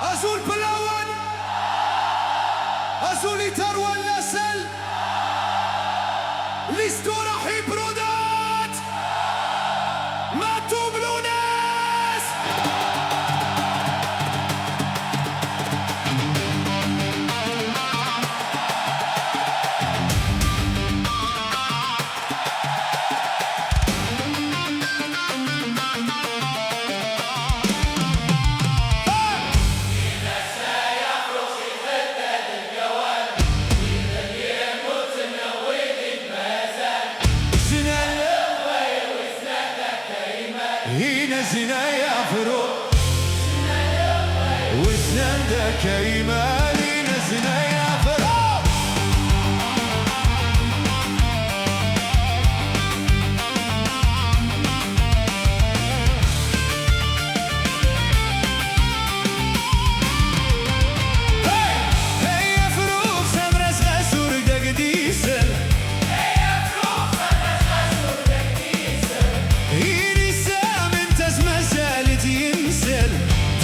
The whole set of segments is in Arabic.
أزول بلاون أزولي تروى النسل ليستورا حبرودات ما تبلوناس هنا زنا يفرو وسنندك ايمان هنا زنا يفرو هي فروخ سمرس غسور دق ديسل هي فروخ سمرس غسور دق ديسل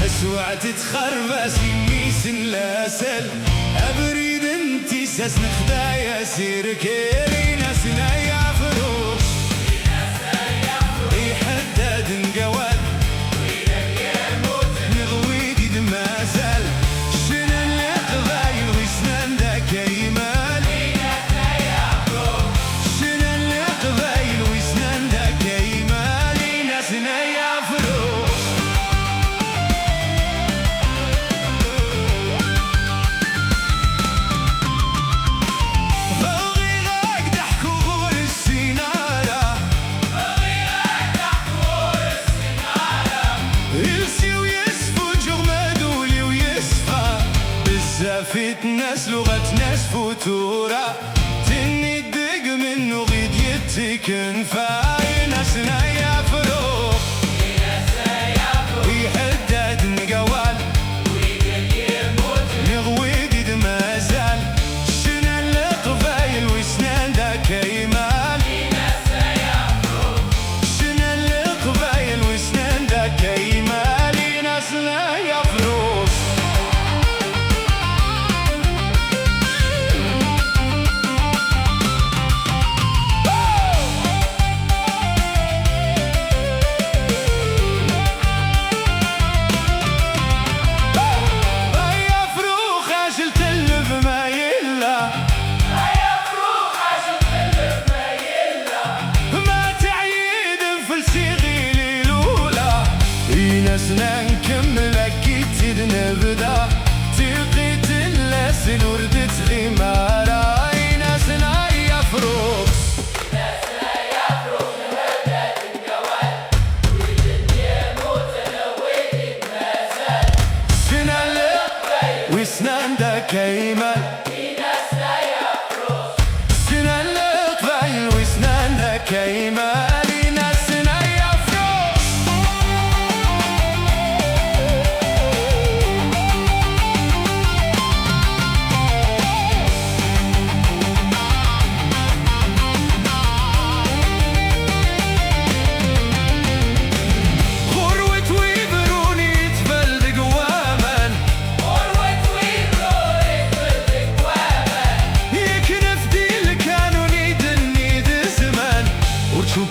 تسوع تتخربس يميس لاسل ابريد انتي ساس نخدايا سير كيري ناسنا يا فروخ يحدد نقوال نغويدي دمازل شنا القضايل وسنان داك ايمال شنا القضايل وسنان داك ايمال ناسنا يا فروخ زافت ناس لغة ناس فتورة تني الدق منه غيد يتكن فاي ناسنا يا فروخ يحدد نقوال نغويد مازال شنا القبايل وسنان داك ايمال شنا القبايل وسنان داك ايمال ناسنا يا فروخ ناسنا نكمل أكيد نبدا تلقيت اللاسل وردت غمارة ناسنا يفروخ نبدا تنقوال والدنيا موت نويد مازال شنا اللقبايل وسنان داك ايمال ناسنا يفروخ شنا اللقبايل وسنان داك ايمال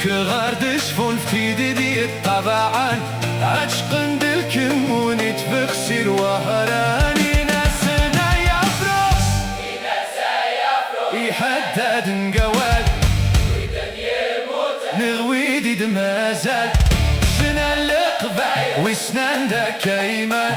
غاردش فون في دي طبعا عشق دلكم ونتبخسر وهراني ناسنا يفرق يحدد نقوال نغويد دمازال شنا القبايل وسنان داك ايمان